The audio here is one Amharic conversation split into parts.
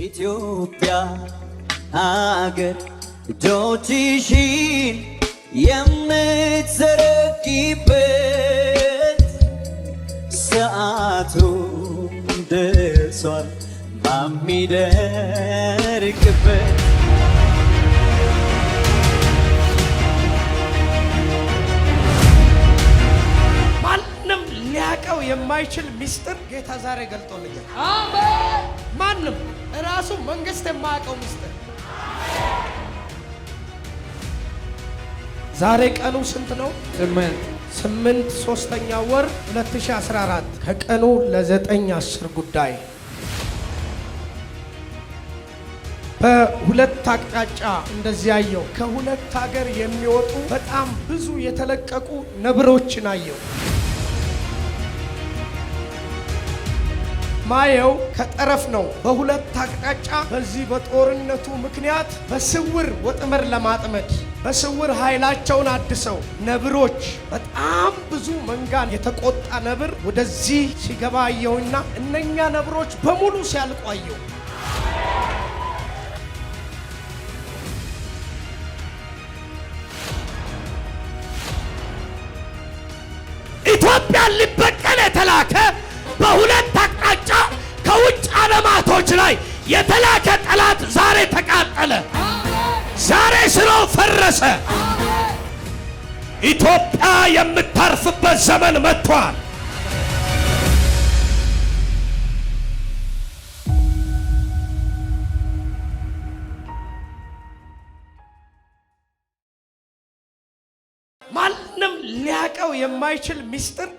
ኢትዮጵያ ሀገር እጆችሽን የምትዘረጊበት ሰዓቱ ደርሷል በሚደርቅበት ማንም ሊያቀው የማይችል ሚስጥር ጌታ ዛሬ ገልጦልኛል። አሜን። ማንም ራሱ መንግስት የማያውቀው ሚስጥር ዛሬ ቀኑ ስንት ነው? 8 3ኛ ወር 2014 ከቀኑ ለ9:10 ጉዳይ በሁለት አቅጣጫ እንደዚህ አየሁ። ከሁለት ሀገር የሚወጡ በጣም ብዙ የተለቀቁ ነብሮችን አየሁ። ማየው ከጠረፍ ነው። በሁለት አቅጣጫ በዚህ በጦርነቱ ምክንያት በስውር ወጥመድ ለማጥመድ በስውር ኃይላቸውን አድሰው ነብሮች በጣም ብዙ መንጋን የተቆጣ ነብር ወደዚህ ሲገባ አየሁና እነኛ ነብሮች በሙሉ ሲያልቁ አየሁ። ኢትዮጵያን ሊበቀል የተላከ በሁለት አቅጣጫ ከውጭ ዓለማቶች ላይ የተላከ ጠላት ዛሬ ተቃጠለ። ዛሬ ስራው ፈረሰ። ኢትዮጵያ የምታርፍበት ዘመን መጥቷል። ማንም ሊያቀው የማይችል ሚስጥር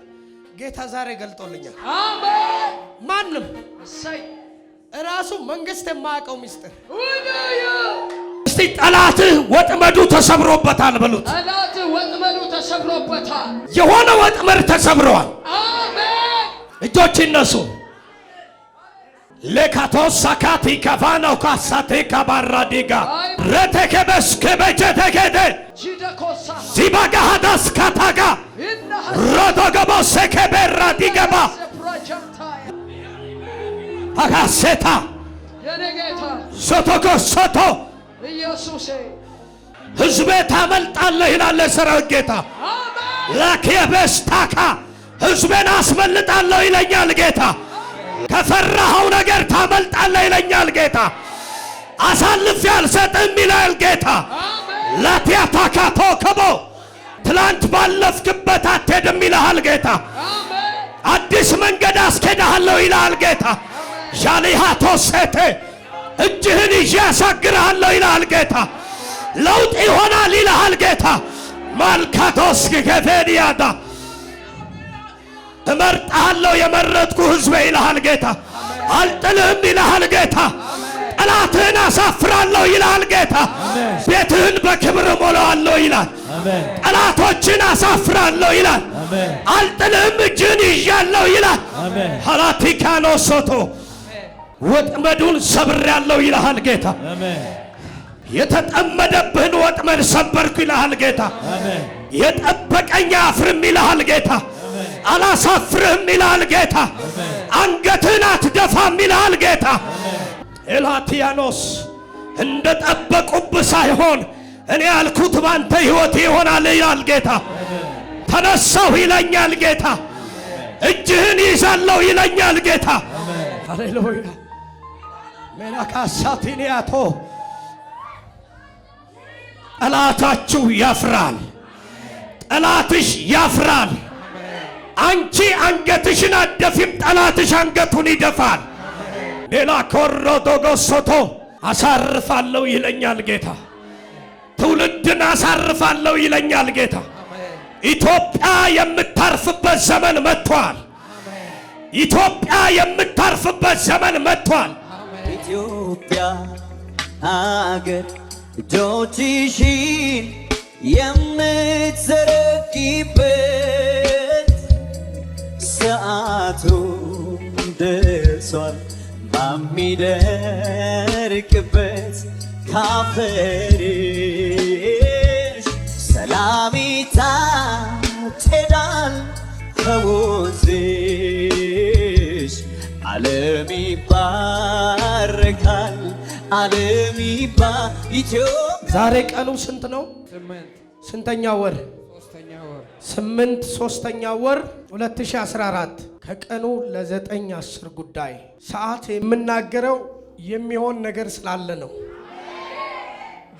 ጌታ ዛሬ ገልጦልኛል። አሜን። ማንም ራሱ መንግስት የማያውቀው ሚስጥር። እስቲ ጠላትህ ወጥመዱ ተሰብሮበታል በሉት። ጠላትህ ወጥመዱ ተሰብሮበታል። የሆነ ወጥመድ ተሰብሯል። አሜን። እጆች ይነሱ። ለካቶስ ሳካቲ ካፋኖ ካሳቴ ካባራዲጋ ረተከበስ ከበጀተከደ ዚባጋሃዳስ ካታጋ ሮዶገቦ ሰከበራዲገባ አጋሴታ ሶቶኮ ሶቶ ኢየሱስ ሕዝቤ ታመልጣለህ ይላል የሠራዊት ጌታ። ላኪየበስታካ ሕዝቤን አስመልጣለሁ ይለኛል ጌታ። ከፈራኸው ነገር ታመልጣለህ ይለኛል ጌታ። አሳልፌ አልሰጥም ይላል ጌታ። ላቲያታካቶ ከቦ ትላንት ባለፍክበት አትሄድም ይልሃል ጌታ። አዲስ መንገድ አስኬድሃለሁ ይልሃል ጌታ። ዣሊሃቶ ሴቴ እጅህን ይዤ ያሳግርሃለሁ ይልሃል ጌታ። ለውጥ ይሆናል ይልሃል ጌታ። ማልካቶስ ከፌዲያዳ እመርጥሃለሁ የመረጥኩ ሕዝቤ ይልሃል ጌታ። አልጥልህም ይልሃል ጌታ። ጠላትህን አሳፍራለሁ ይልሃል ጌታ። ቤትህን በክብር ሞላዋለሁ ይላል። ጠላቶችን አሳፍራለሁ ይላል። አልጥልህም እጅህን ይዣለሁ ይላል። ሀላቲካኖ ሶቶ ወጥመዱን ሰብሬያለሁ ይልሃል ጌታ። የተጠመደብህን ወጥመድ ሰበርኩ ይልሃል ጌታ። የጠበቀኝ አያፍርም ይልሃል ጌታ። አላሳፍርህም ይልሃል ጌታ። አንገትህን አትደፋም ይልሃል ጌታ። ኤላቲያኖስ እንደ ጠበቁብህ ሳይሆን እኔ ያልኩት ባንተ ሕይወት ይሆናል ይላል ጌታ። ተነሳሁ ይለኛል ጌታ። እጅህን ይዛለሁ ይለኛል ጌታ። ሃሌሉያ ሜናካሳቲኒያቶ ጠላታችሁ ያፍራል። ጠላትሽ ያፍራል። አንቺ አንገትሽን አደፊም፣ ጠላትሽ አንገቱን ይደፋል። ሌላ ኮሮዶጎሶቶ አሳርፋለሁ ይለኛል ጌታ። ትውልድን አሳርፋለሁ ይለኛል ጌታ። ኢትዮጵያ የምታርፍበት ዘመን መጥቷል። ኢትዮጵያ የምታርፍበት ዘመን መጥቷል። ኢትዮጵያ ሀገር እጆችሽን የምትዘረጊበት ሰዓቱ ደርሷል በሚደርቅበት ካፈርሽ ሰላም ይታጨዳል ከወንዝሽ ዓለም ይባረካል ዓለም ኢትዮጵያ። ዛሬ ቀኑ ስንት ነው? ስንተኛ ወር? ስምንት ሶስተኛ ወር 2014 ከቀኑ ለ9:10 ጉዳይ ሰዓት የምናገረው የሚሆን ነገር ስላለ ነው።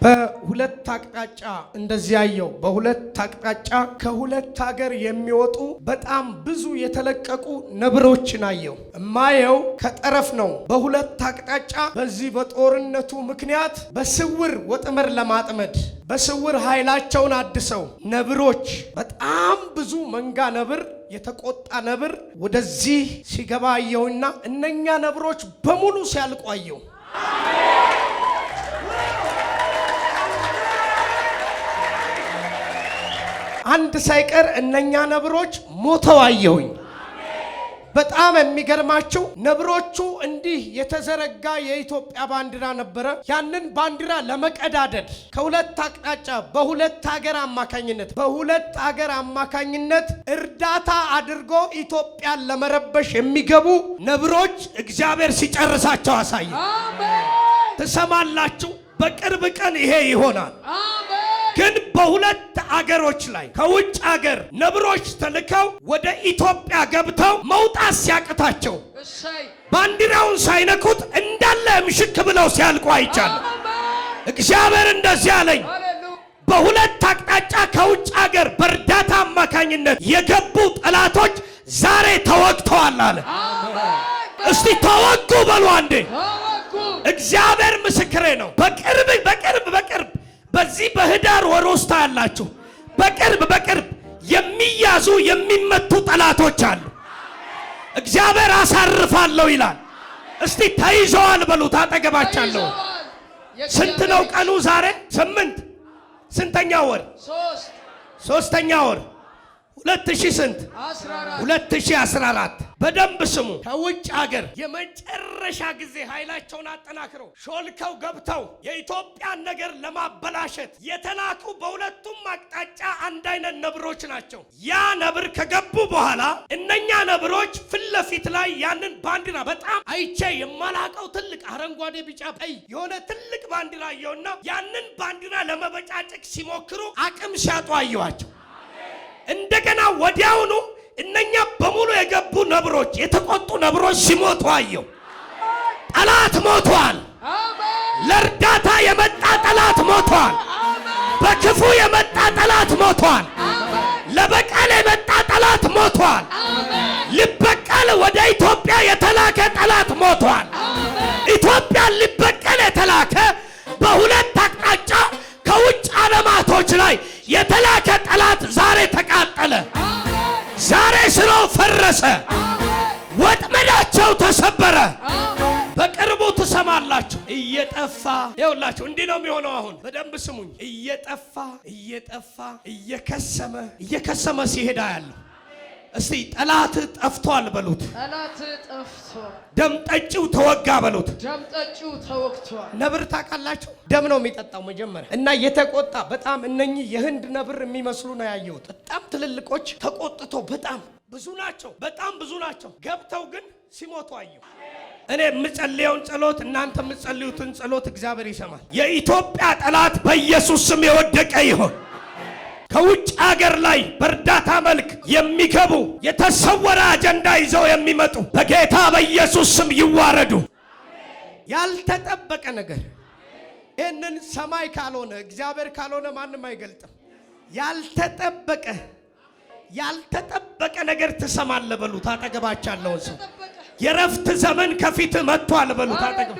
በሁለት አቅጣጫ እንደዚህ ያየው በሁለት አቅጣጫ ከሁለት ሀገር የሚወጡ በጣም ብዙ የተለቀቁ ነብሮችን አየው። እማየው ከጠረፍ ነው። በሁለት አቅጣጫ በዚህ በጦርነቱ ምክንያት በስውር ወጥመድ ለማጥመድ በስውር ኃይላቸውን አድሰው ነብሮች በጣም ብዙ መንጋ ነብር የተቆጣ ነብር ወደዚህ ሲገባ አየውና እነኛ ነብሮች በሙሉ ሲያልቁ አየው። አንድ ሳይቀር እነኛ ነብሮች ሞተው አየሁኝ። በጣም የሚገርማችሁ ነብሮቹ እንዲህ የተዘረጋ የኢትዮጵያ ባንዲራ ነበረ። ያንን ባንዲራ ለመቀዳደድ ከሁለት አቅጣጫ በሁለት ሀገር አማካኝነት እርዳታ አድርጎ ኢትዮጵያን ለመረበሽ የሚገቡ ነብሮች እግዚአብሔር ሲጨርሳቸው አሳየ። ትሰማላችሁ? በቅርብ ቀን ይሄ ይሆናል። ግን በሁለት አገሮች ላይ ከውጭ አገር ነብሮች ተልከው ወደ ኢትዮጵያ ገብተው መውጣት ሲያቅታቸው ባንዲራውን ሳይነኩት እንዳለ ምሽክ ብለው ሲያልቁ አይቻለሁ። እግዚአብሔር እንደዚህ አለኝ፣ በሁለት አቅጣጫ ከውጭ አገር በእርዳታ አማካኝነት የገቡ ጠላቶች ዛሬ ተወግተዋል አለ። እስቲ ተወጉ በሉ አንዴ። እግዚአብሔር ምስክሬ ነው። በቅርብ በዚህ በህዳር ወር ውስጥ ያላችሁ በቅርብ የሚያዙ የሚመቱ ጠላቶች አሉ። እግዚአብሔር አሳርፋለሁ ይላል። እስቲ ተይዘዋል በሉት። አጠገባቻለሁ። ስንት ነው ቀኑ ዛሬ? 8 ስንተኛ ወር? ሶስተኛ ወር 2014 በደንብ ስሙ። ከውጭ ሀገር የመጨረሻ ጊዜ ኃይላቸውን አጠናክረው ሾልከው ገብተው የኢትዮጵያን ነገር ለማበላሸት የተላኩ በሁለቱም አቅጣጫ አንድ አይነት ነብሮች ናቸው። ያ ነብር ከገቡ በኋላ እነኛ ነብሮች ፊት ለፊት ላይ ያንን ባንዲራ በጣም አይቼ የማላቀው ትልቅ አረንጓዴ፣ ቢጫ፣ ቀይ የሆነ ትልቅ ባንዲራ አየውና ያንን ባንዲራ ለመበጫጨቅ ሲሞክሩ አቅም ሲያጡ አየዋቸው። እንደገና ወዲያውኑ እነኛ በሙሉ የገቡ ነብሮች የተቆጡ ነብሮች ሲሞቱ አየው። ጠላት ሞቷል። ለእርዳታ የመጣ ጠላት ሞቷል። በክፉ የመጣ ጠላት ሞቷል። ለበቀል የመጣ ጠላት ሞቷል። ሊበቀል ወደ ኢትዮጵያ የተላከ ጠላት ሞቷል። ኢትዮጵያን ሊበቀል የተላከ በሁለት አቅጣጫ ከውጭ ዓለማቶች ላይ የተላከ ጠላት ዛሬ ተቃጠለ። ዛሬ ስራው ፈረሰ። ወጥመዳቸው ተሰበረ። በቅርቡ ትሰማላችሁ። እየጠፋ ይኸውላችሁ፣ እንዲህ ነው የሚሆነው። አሁን በደንብ ስሙኝ። እየጠፋ እየከሰመ ሲሄዳ ያለው እስቲ ጠላት ጠፍቷል በሉት። ጠላት ጠፍቷል። ደም ጠጪው ተወጋ በሉት። ደም ጠጪው ተወግቷል። ነብር ታውቃላችሁ? ደም ነው የሚጠጣው መጀመሪያ እና የተቆጣ በጣም እነኚህ የህንድ ነብር የሚመስሉ ነው ያየሁት። በጣም ትልልቆች ተቆጥቶ በጣም ብዙ ናቸው። ገብተው ግን ሲሞቱ አየሁ። እኔ የምጸልየውን ጸሎት እናንተ የምትጸልዩትን ጸሎት እግዚአብሔር ይሰማል። የኢትዮጵያ ጠላት በኢየሱስ ስም የወደቀ ይሆን። ከውጭ ሀገር ላይ በእርዳታ መልክ የሚገቡ የተሰወረ አጀንዳ ይዘው የሚመጡ በጌታ በኢየሱስ ስም ይዋረዱ። ያልተጠበቀ ነገር ይህንን ሰማይ ካልሆነ እግዚአብሔር ካልሆነ ማንም አይገልጥም። ያልተጠበቀ ነገር ትሰማለህ በሉት። አጠገባቻለሁ ሰው የረፍት ዘመን ከፊት መጥቷል በሉት። አጠገብ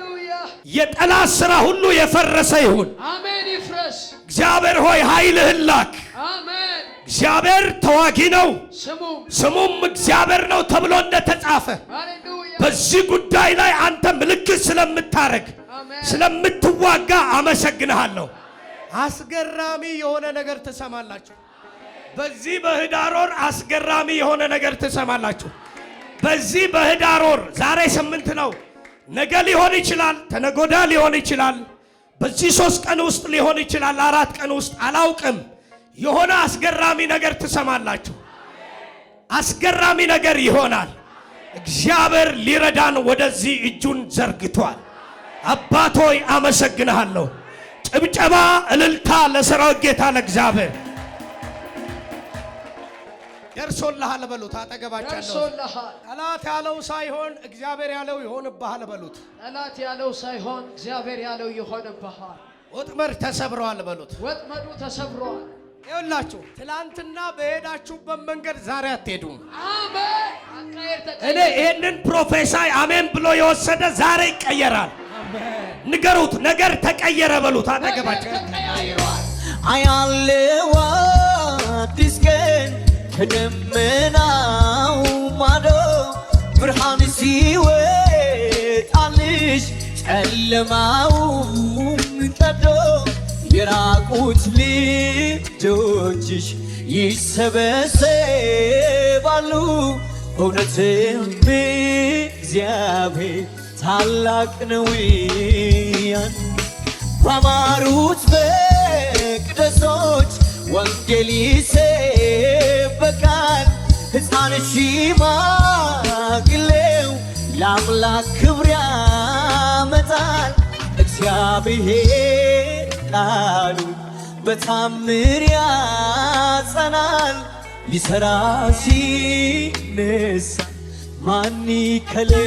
የጠላት ሥራ ሁሉ የፈረሰ ይሁን። አሜን። ይፍረስ። እግዚአብሔር ሆይ ኃይልህን ላክ። አሜን። እግዚአብሔር ተዋጊ ነው፣ ስሙም እግዚአብሔር ነው ተብሎ እንደተጻፈ በዚህ ጉዳይ ላይ አንተ ምልክት ስለምታረግ ስለምትዋጋ አመሰግንሃለሁ። አስገራሚ የሆነ ነገር ትሰማላችሁ። በዚህ በህዳር ወር አስገራሚ የሆነ ነገር ትሰማላችሁ። በዚህ በህዳር ወር ዛሬ 8 ነው። ነገ ሊሆን ይችላል፣ ተነጎዳ ሊሆን ይችላል፣ በዚህ 3 ቀን ውስጥ ሊሆን ይችላል፣ 4 ቀን ውስጥ አላውቅም። የሆነ አስገራሚ ነገር ትሰማላችሁ። አስገራሚ ነገር ይሆናል። እግዚአብሔር ሊረዳን ወደዚህ እጁን ዘርግቷል። አባቶይ አመሰግንሃለሁ። ጭብጨባ እልልታ ለሰራዊት ጌታ ለእግዚአብሔር። ደርሶልሃል በሉት። አጠገባቸው ደርሶልሃል። ጠላት ያለው ሳይሆን እግዚአብሔር ያለው ይሆንብሃል በሉት። ጠላት ያለው ሳይሆን እግዚአብሔር ያለው ይሆንብሃል። ወጥመድ ተሰብሯል በሉት። ወጥመዱ ተሰብሯል። ይኸውላችሁ ትላንትና በሄዳችሁበት መንገድ ዛሬ አትሄዱም። አሜን። አካሄድ ተቀየረ። እኔ ይህንን ፕሮፌሳይ አሜን ብሎ የወሰደ ዛሬ ይቀየራል። ንገሩት፣ ነገር ተቀየረ በሉት። አጠገባቸው ተቀያይሯል። አያለው አዲስ ቀን ከደመናው ማዶ ብርሃን ሲወጣልሽ ጨለማውን ቀዶ የራቁት ልጆችሽ ይሰበሰባሉ። እውነትም እግዚአብሔር ታላቅ ነው። ባማሩት መቅደሶች ወንጌል ይሰበካል። ሕፃን ሽማግሌው ለአምላክ ክብር ያመጣል። እግዚአብሔር ቃሉ በታምር ያጸናል። ሊሰራ ሲነሳ ማን ይከለክላል?